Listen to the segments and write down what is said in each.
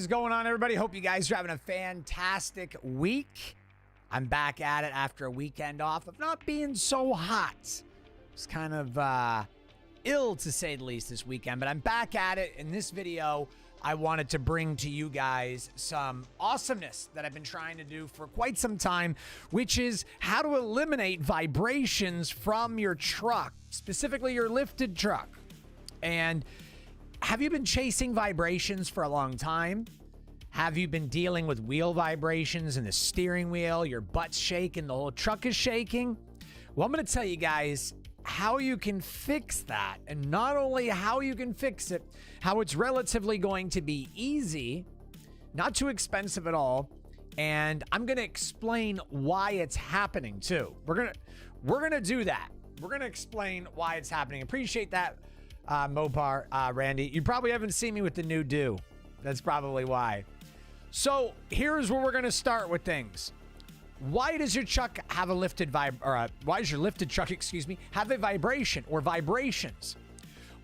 is going on, everybody? Hope you guys are having a fantastic week. I'm back at it after a weekend off of not being so hot. It's kind of ill, to say the least, this weekend, but I'm back at it. In this video, I wanted to bring to you guys some awesomeness that I've been trying to do for quite some time, which is how to eliminate vibrations from your truck, specifically your lifted truck. And have you been chasing vibrations for a long time? Have you been dealing with wheel vibrations in the steering wheel? Your butt's shaking, the whole truck is shaking? Well, I'm going to tell you guys how you can fix that. And not only how you can fix it, how it's relatively going to be easy, not too expensive at all. And I'm going to explain why it's happening too. We're going to do that. We're going to explain why it's happening. Appreciate that. Mopar, Randy, you probably haven't seen me with the new do. That's probably why. So here's where we're going to start with things. Why does your truck have a lifted why does your lifted truck, have a vibration or vibrations?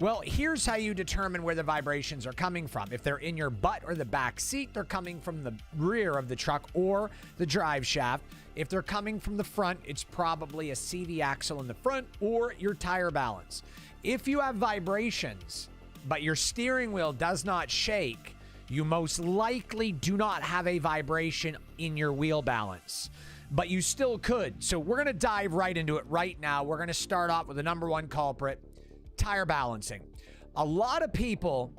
Well, here's how you determine where the vibrations are coming from. If they're in your butt or the back seat, they're coming from the rear of the truck or the drive shaft. If they're coming from the front, it's probably a CV axle in the front or your tire balance. If you have vibrations, but your steering wheel does not shake, you most likely do not have a vibration in your wheel balance, but you still could. So we're going to dive right into it right now. We're going to start off with the number one culprit, tire balancing. A lot of people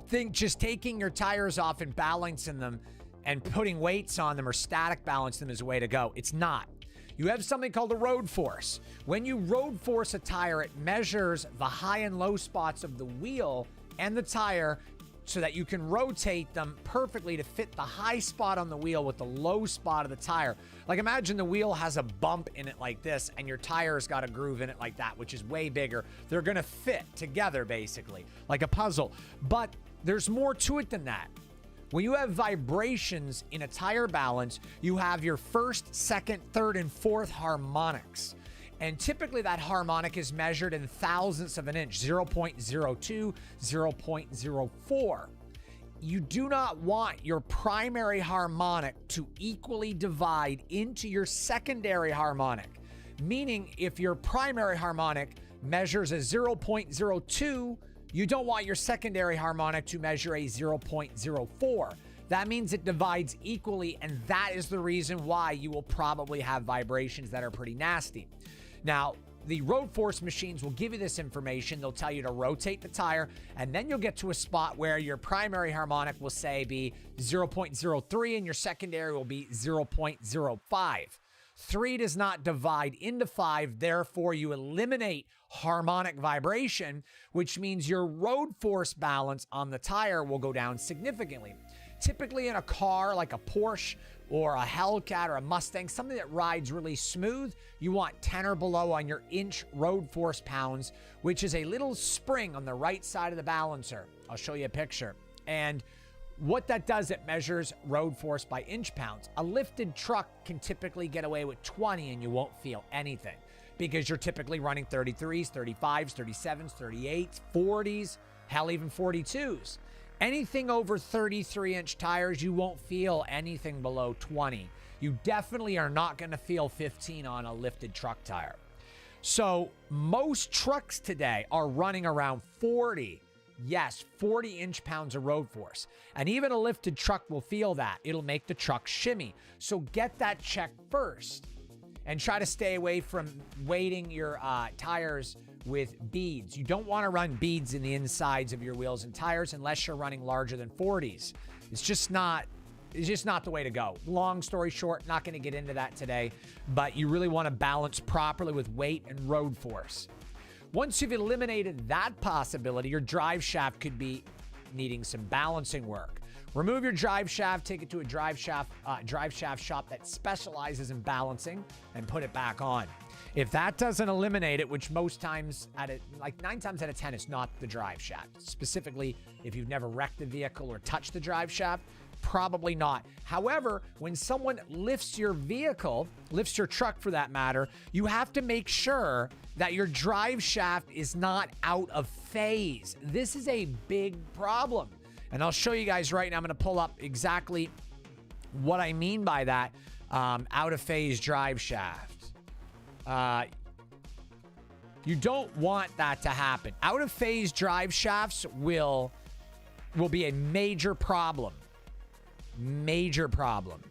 think just taking your tires off and balancing them and putting weights on them or static balance them is a way to go. It's not. You have something called a road force. When you road force a tire, it measures the high and low spots of the wheel and the tire so that you can rotate them perfectly to fit the high spot on the wheel with the low spot of the tire. Like imagine the wheel has a bump in it like this and your tire's got a groove in it like that, which is way bigger. They're gonna fit together basically, like a puzzle. But there's more to it than that. When you have vibrations in a tire balance, you have your first, second, third, and fourth harmonics. And typically that harmonic is measured in thousandths of an inch, 0.02, 0.04. You do not want your primary harmonic to equally divide into your secondary harmonic. Meaning if your primary harmonic measures a 0.02, you don't want your secondary harmonic to measure a 0.04. That means it divides equally, and that is the reason why you will probably have vibrations that are pretty nasty. Now, the road force machines will give you this information. They'll tell you to rotate the tire, and then you'll get to a spot where your primary harmonic will say be 0.03 and your secondary will be 0.05. 3 does not divide into 5, therefore you eliminate harmonic vibration, which means your road force balance on the tire will go down significantly. Typically in a car like a Porsche or a Hellcat or a Mustang, something that rides really smooth, you want 10 or below on your inch road force pounds, which is a little spring on the right side of the balancer. I'll show you a picture. And what that does, it measures road force by inch pounds. A lifted truck can typically get away with 20 and you won't feel anything because you're typically running 33s, 35s, 37s, 38s, 40s, hell, even 42s. Anything over 33-inch tires, you won't feel anything below 20. You definitely are not going to feel 15 on a lifted truck tire. So most trucks today are running around 40. Yes, 40 inch-pounds of road force. And even a lifted truck will feel that. It'll make the truck shimmy. So get that checked first. And try to stay away from weighting your tires with beads. You don't want to run beads in the insides of your wheels and tires unless you're running larger than 40s. It's just not the way to go. Long story short, not going to get into that today, but you really want to balance properly with weight and road force. Once you've eliminated that possibility, your drive shaft could be needing some balancing work. Remove your drive shaft, take it to a drive shaft shop that specializes in balancing, and put it back on. If that doesn't eliminate it, which most times, like 9 times out of 10, it's not the drive shaft. Specifically, if you've never wrecked the vehicle or touched the drive shaft, probably not. However, when someone lifts your vehicle, lifts your truck for that matter, you have to make sure that your drive shaft is not out of phase. This is a big problem. And I'll show you guys right now. I'm going to pull up exactly what I mean by that. Out of phase drive shaft. You don't want that to happen. Out of phase drive shafts will be a major problem. Major problem.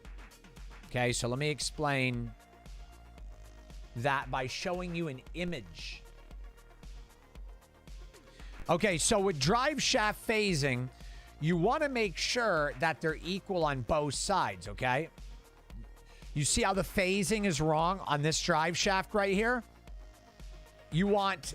Okay, so let me explain that by showing you an image. Okay, so with drive shaft phasing, you want to make sure that they're equal on both sides, okay? You see how the phasing is wrong on this drive shaft right here? You want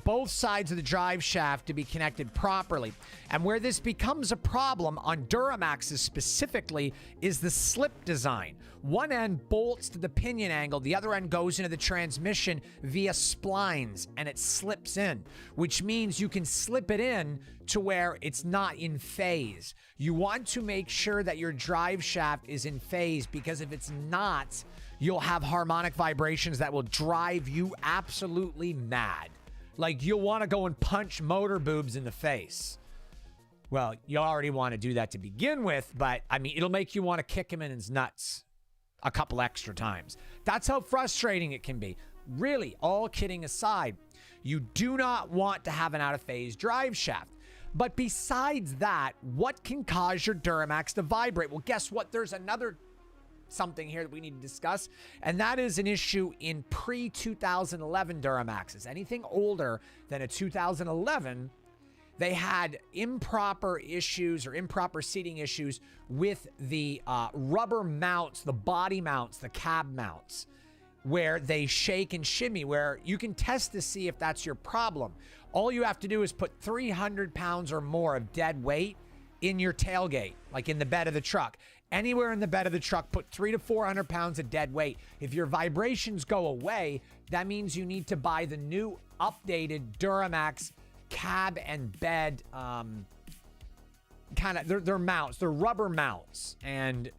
both sides of the drive shaft to be connected properly. And where this becomes a problem on Duramaxes specifically is the slip design. One end bolts to the pinion angle, the other end goes into the transmission via splines, and it slips in, which means you can slip it in to where it's not in phase. You want to make sure that your drive shaft is in phase, because if it's not, you'll have harmonic vibrations that will drive you absolutely mad. Like, you'll want to go and punch motor boobs in the face. Well, you already want to do that to begin with, but, I mean, it'll make you want to kick him in his nuts a couple extra times. That's how frustrating it can be. Really, all kidding aside, you do not want to have an out-of-phase drive shaft. But besides that, what can cause your Duramax to vibrate? Well, guess what? There's another something here that we need to discuss, and that is an issue in pre-2011 Duramaxes. Anything older than a 2011, they had improper issues or improper seating issues with the rubber mounts, the body mounts, the cab mounts, where they shake and shimmy, where you can test to see if that's your problem. All you have to do is put 300 pounds or more of dead weight in your tailgate, like in the bed of the truck. Anywhere in the bed of the truck, put 300 to 400 pounds of dead weight. If your vibrations go away, that means you need to buy the new updated Duramax cab and bed kind of, they're mounts, they're rubber mounts. And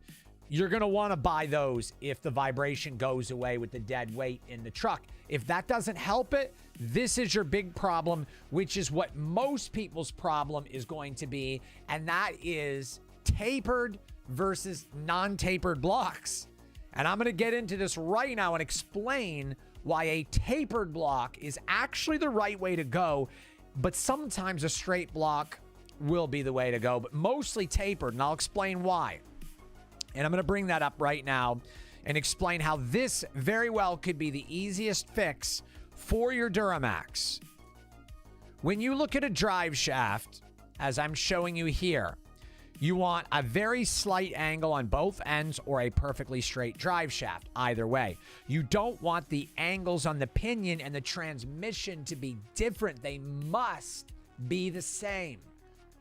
you're going to want to buy those if the vibration goes away with the dead weight in the truck. If that doesn't help it, this is your big problem, which is what most people's problem is going to be. And that is tapered versus non-tapered blocks. And I'm going to get into this right now and explain why a tapered block is actually the right way to go, but sometimes a straight block will be the way to go, but mostly tapered, and I'll explain why. And I'm going to bring that up right now and explain how this very well could be the easiest fix for your Duramax. When you look at a drive shaft, as I'm showing you here, you want a very slight angle on both ends or a perfectly straight drive shaft, either way. You don't want the angles on the pinion and the transmission to be different. They must be the same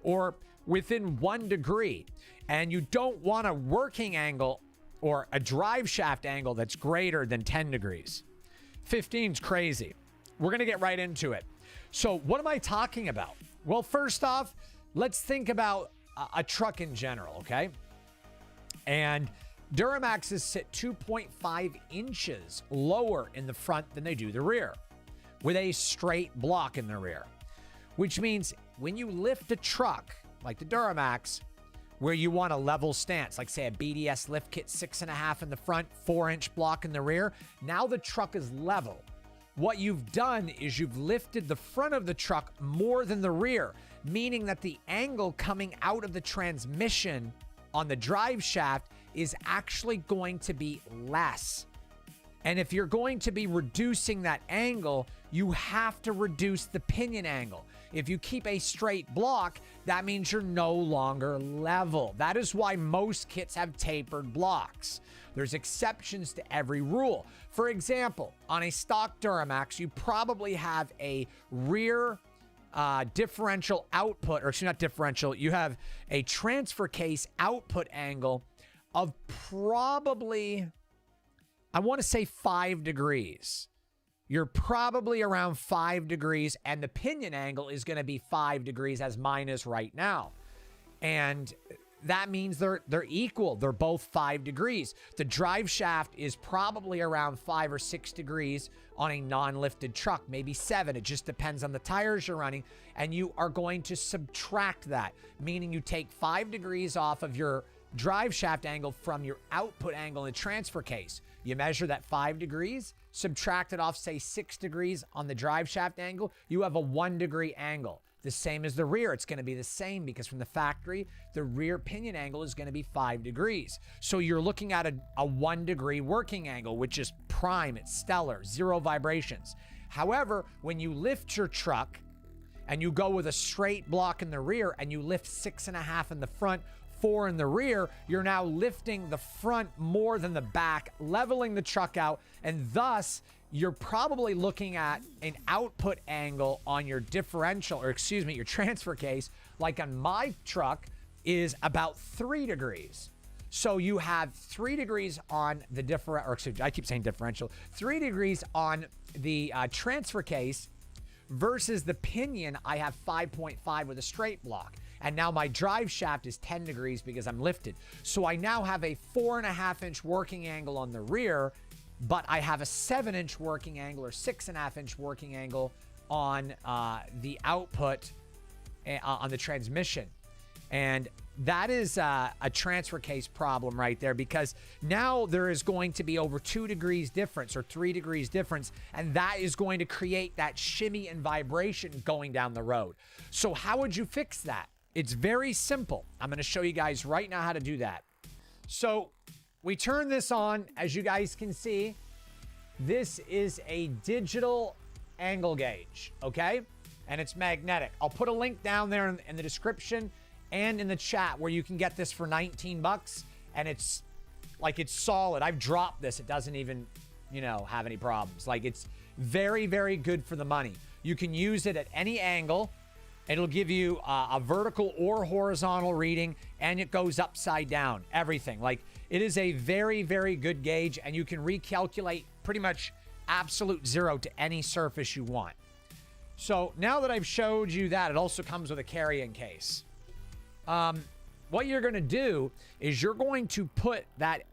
or within 1 degree. And you don't want a working angle or a drive shaft angle that's greater than 10 degrees. 15's crazy. We're going to get right into it. So what am I talking about? Well, first off, let's think about a truck in general, okay? And Duramaxes sit 2.5 inches lower in the front than they do the rear, with a straight block in the rear, which means when you lift a truck like the Duramax, where you want a level stance, like say a BDS lift kit 6.5 in the front, 4-inch block in the rear, now the truck is level. What you've done is you've lifted the front of the truck more than the rear, meaning that the angle coming out of the transmission on the drive shaft is actually going to be less. And if you're going to be reducing that angle, you have to reduce the pinion angle. If you keep a straight block, that means you're no longer level. That is why most kits have tapered blocks. There's exceptions to every rule. For example, on a stock Duramax, you probably have a rear differential output, or excuse me, not differential, you have a transfer case output angle of probably, I want to say 5 degrees. You're probably around 5 degrees, and the pinion angle is going to be 5 degrees as mine is right now. And that means they're equal. They're both 5 degrees. The drive shaft is probably around 5 or 6 degrees on a non-lifted truck, maybe 7. It just depends on the tires you're running. And you are going to subtract that, meaning you take 5 degrees off of your drive shaft angle from your output angle in the transfer case. You measure that 5 degrees, subtract it off, say 6 degrees on the drive shaft angle, you have a 1 degree angle. The same as the rear. It's going to be the same because from the factory, the rear pinion angle is going to be 5 degrees. So you're looking at a 1 degree working angle, which is prime, it's stellar, 0 vibrations. However, when you lift your truck and you go with a straight block in the rear and you lift 6.5 in the front, 4 in the rear, you're now lifting the front more than the back, leveling the truck out, and thus you're probably looking at an output angle on your differential, or excuse me, your transfer case, like on my truck, is about 3 degrees. So you have 3 degrees on the differential, or excuse me, I keep saying differential, 3 degrees on the transfer case versus the pinion. I have 5.5 with a straight block. And now my drive shaft is 10 degrees because I'm lifted. So I now have a 4.5-inch working angle on the rear, but I have a 7-inch working angle or 6.5-inch working angle on the output on the transmission. And that is a transfer case problem right there, because now there is going to be over 2 degrees difference or 3 degrees difference, and that is going to create that shimmy and vibration going down the road. So how would you fix that? It's very simple. I'm going to show you guys right now how to do that. So we turn this on. As you guys can see, this is a digital angle gauge, okay? And it's magnetic. I'll put a link down there in the description and in the chat where you can get this for 19 bucks. And it's like, it's solid. I've dropped this. It doesn't even, have any problems. Like, it's very, very good for the money. You can use it at any angle. It'll give you a vertical or horizontal reading, and it goes upside down, everything. Like, it is a very, very good gauge, and you can recalculate pretty much absolute 0 to any surface you want. So now that I've showed you that, it also comes with a carrying case. What you're going to do is you're going to put that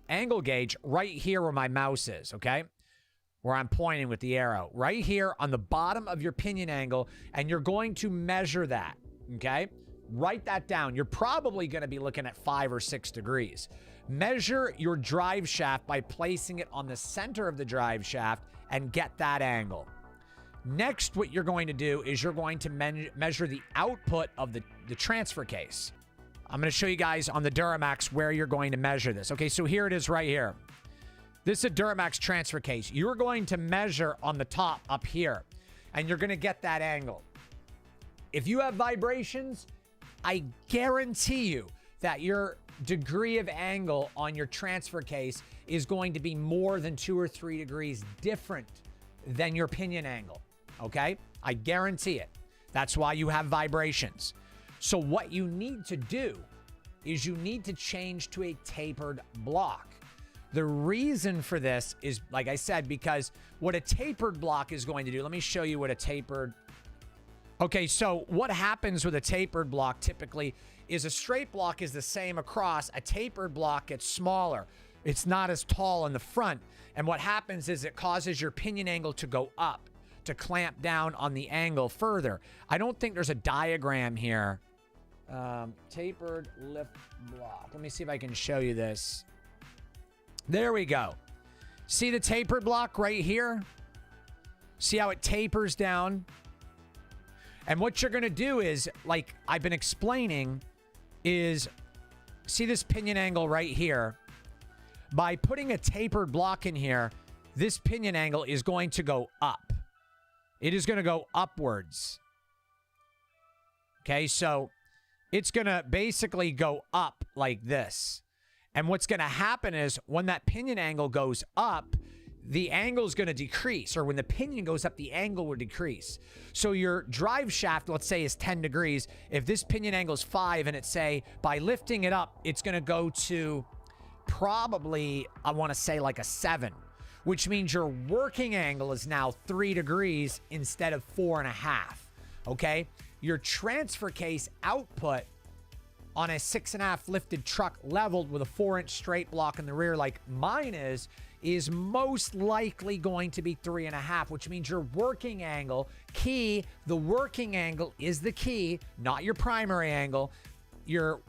angle gauge right here where my mouse is, okay? Where I'm pointing with the arrow, right here on the bottom of your pinion angle, and you're going to measure that, okay? Write that down. You're probably going to be looking at 5 or 6 degrees. Measure your drive shaft by placing it on the center of the drive shaft and get that angle. Next, what you're going to do is you're going to measure the output of the transfer case. I'm going to show you guys on the Duramax where you're going to measure this. Okay, so here it is right here. This is a Duramax transfer case. You're going to measure on the top up here, and you're going to get that angle. If you have vibrations, I guarantee you that your degree of angle on your transfer case is going to be more than 2 or 3 degrees different than your pinion angle, okay? I guarantee it. That's why you have vibrations. So what you need to do is you need to change to a tapered block. The reason for this is, like I said, because what a tapered block is going to do, let me show you what a tapered... Okay, so what happens with a tapered block typically is a straight block is the same across. A tapered block gets smaller. It's not as tall in the front. And what happens is it causes your pinion angle to go up, to clamp down on the angle further. I don't think there's a diagram here. Tapered lift block. Let me see if I can show you this. There we go. See the tapered block right here? See how it tapers down? And what you're going to do is, like I've been explaining, is see this pinion angle right here? By putting a tapered block in here, this pinion angle is going to go up. It is going to go upwards. Okay, so it's going to basically go up like this. And what's going to happen is when that pinion angle goes up, the angle is going to decrease. Or when the pinion goes up, the angle will decrease. So your drive shaft, let's say, is 10 degrees. If this pinion angle is 5 and it's, say, by lifting it up, it's going to go to probably, I want to say, like a 7. Which means your working angle is now 3 degrees instead of 4.5. Okay? Your transfer case output on a 6.5 lifted truck leveled with a 4-inch straight block in the rear like mine is most likely going to be 3.5, which means your working angle, the working angle is the key, not your primary angle. Your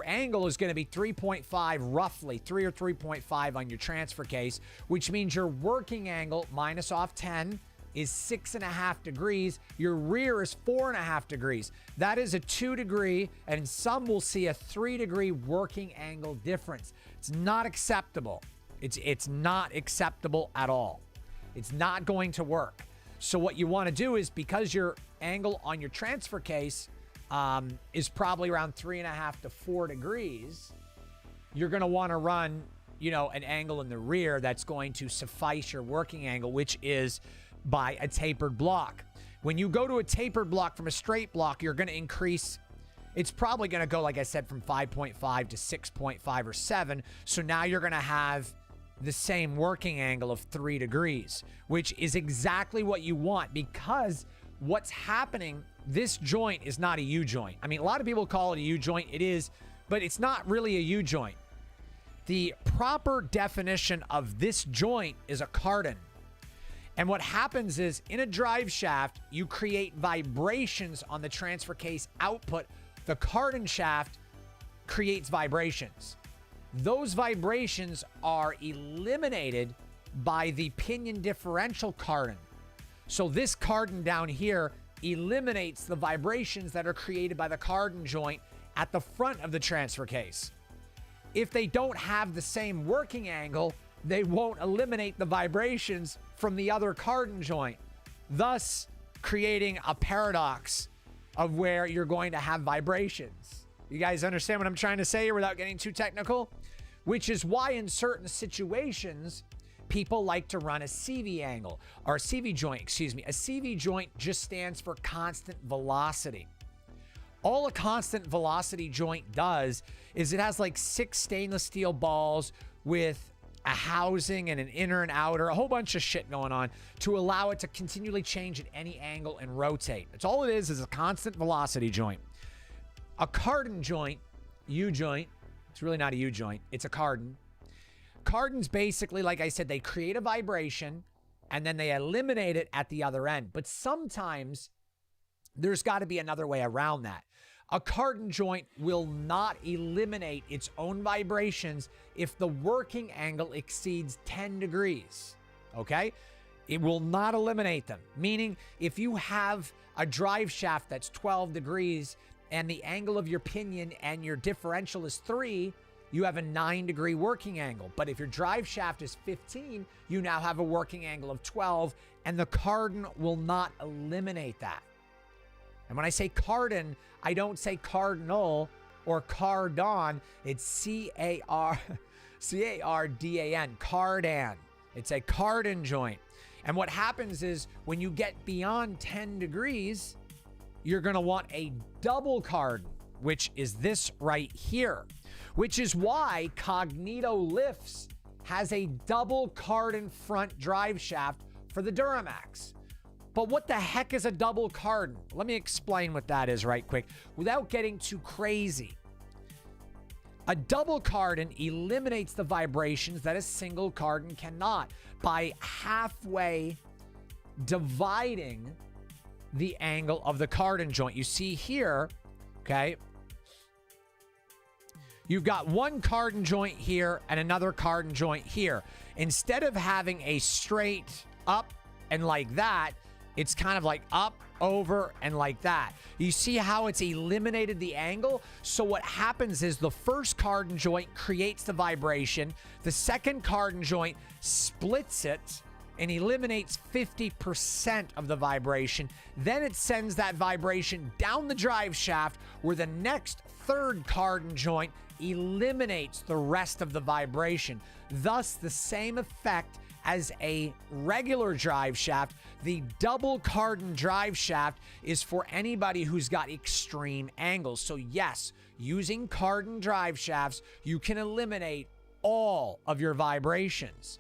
angle is going to be 3.5, roughly 3 or 3.5 on your transfer case, which means your working angle minus off 10 is 6.5 degrees. Your rear is 4.5 degrees. That is a 2 degree, and some will see a 3 degree working angle difference. It's not acceptable. It's not acceptable at all. It's not going to work. So what you want to do is, because your angle on your transfer case is probably around 3.5 to 4 degrees, you're going to want to run, an angle in the rear that's going to suffice your working angle, which is by a tapered block. When you go to a tapered block from a straight block, you're going to increase. It's probably going to go, like I said, from 5.5 to 6.5 or 7. So now you're going to have the same working angle of 3 degrees, which is exactly what you want, because what's happening, this joint is not a U joint. I mean, a lot of people call it a U joint. It is, but it's not really a U joint. The proper definition of this joint is a cardan. And what happens is, in a drive shaft, you create vibrations on the transfer case output. The cardan shaft creates vibrations. Those vibrations are eliminated by the pinion differential cardan. So this cardan down here eliminates the vibrations that are created by the cardan joint at the front of the transfer case. If they don't have the same working angle, they won't eliminate the vibrations from the other cardan joint, thus creating a paradox of where you're going to have vibrations. You guys understand what I'm trying to say here without getting too technical? Which is why in certain situations, people like to run a CV angle, or a CV joint, excuse me. A CV joint just stands for constant velocity. All a constant velocity joint does is it has like 6 stainless steel balls with a housing and an inner and outer, a whole bunch of shit going on to allow it to continually change at any angle and rotate. That's all it is a constant velocity joint. A cardan joint, U joint, it's really not a U joint, it's a cardan. Cardans basically, like I said, they create a vibration and then they eliminate it at the other end. But sometimes there's got to be another way around that. A cardan joint will not eliminate its own vibrations if the working angle exceeds 10 degrees, okay? It will not eliminate them, meaning if you have a drive shaft that's 12 degrees and the angle of your pinion and your differential is 3, you have a 9-degree working angle. But if your drive shaft is 15, you now have a working angle of 12, and the cardan will not eliminate that. And when I say cardan, I don't say cardinal or cardan. It's C-A-R-D-A-N, cardan. It's a cardan joint. And what happens is when you get beyond 10 degrees, you're going to want a double cardan, which is this right here, which is why Cognito Lifts has a double cardan front drive shaft for the Duramax. But what the heck is a double cardan? Let me explain what that is right quick without getting too crazy. A double cardan eliminates the vibrations that a single cardan cannot by halfway dividing the angle of the cardan joint. You see here, okay, you've got one cardan joint here and another cardan joint here. Instead of having a straight up and like that, it's kind of like up, over, and like that. You see how it's eliminated the angle? So what happens is the first cardan joint creates the vibration. The second cardan joint splits it and eliminates 50% of the vibration. Then it sends that vibration down the drive shaft, where the next third cardan joint eliminates the rest of the vibration. Thus, the same effect as a regular drive shaft. The double cardan drive shaft is for anybody who's got extreme angles. So yes, using cardan drive shafts, you can eliminate all of your vibrations.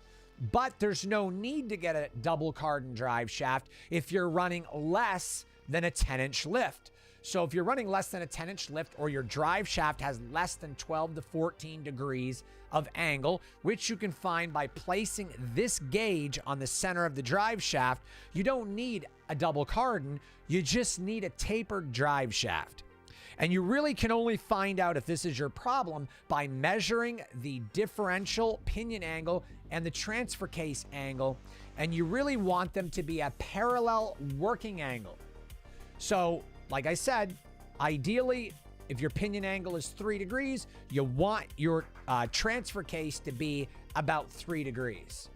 But there's no need to get a double cardan drive shaft if you're running less than a 10-inch lift. So if you're running less than a 10-inch lift or your drive shaft has less than 12 to 14 degrees of angle, which you can find by placing this gauge on the center of the drive shaft, you don't need a double cardan. You just need a tapered drive shaft. And you really can only find out if this is your problem by measuring the differential pinion angle and the transfer case angle. And you really want them to be a parallel working angle. So, like I said, ideally, if your pinion angle is 3 degrees, you want your transfer case to be about 3 degrees.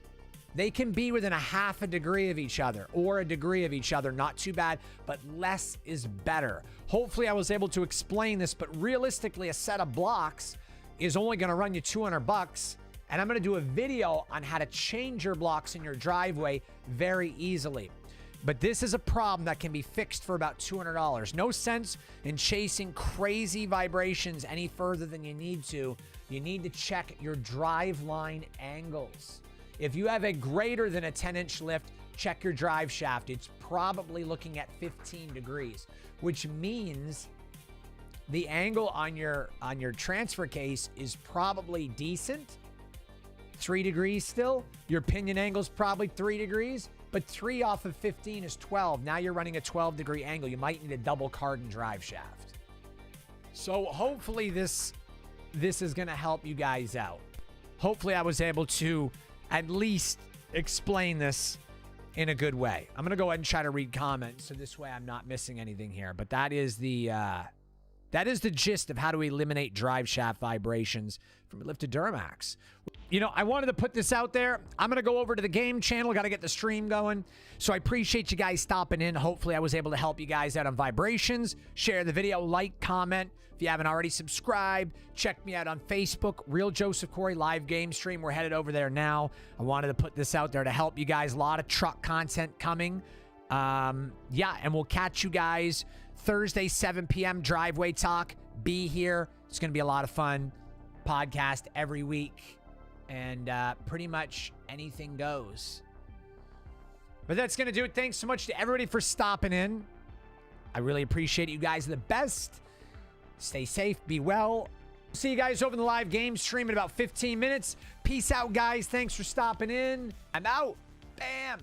They can be within a half a degree of each other or a degree of each other. Not too bad, but less is better. Hopefully I was able to explain this, but realistically, a set of blocks is only going to run you $200. And I'm going to do a video on how to change your blocks in your driveway very easily. But this is a problem that can be fixed for about $200. No sense in chasing crazy vibrations any further than you need to. You need to check your drive line angles. If you have a greater than a 10-inch lift, check your drive shaft. It's probably looking at 15 degrees, which means the angle on your transfer case is probably decent. 3 degrees still. Your pinion angle is probably 3 degrees, but 3 off of 15 is 12. Now you're running a 12-degree angle. You might need a double cardan drive shaft. So hopefully this is going to help you guys out. Hopefully I was able to at least explain this in a good way. I'm going to go ahead and try to read comments so this way I'm not missing anything here. But that is the gist of how to eliminate drive shaft vibrations from a lifted Duramax. You know, I wanted to put this out there. I'm going to go over to the game channel. Got to get the stream going. So I appreciate you guys stopping in. Hopefully I was able to help you guys out on vibrations. Share the video, like, comment. If you haven't already subscribed, check me out on Facebook, Real Joseph Corey live game stream. We're headed over there now. I wanted to put this out there to help you guys. A lot of truck content coming. Yeah, and we'll catch you guys Thursday, 7 p.m. driveway talk. Be here. It's going to be a lot of fun. Podcast every week. And pretty much anything goes. But that's going to do it. Thanks so much to everybody for stopping in. I really appreciate it. You guys are the best. Stay safe. Be well. See you guys over in the live game stream in about 15 minutes. Peace out, guys. Thanks for stopping in. I'm out. Bam.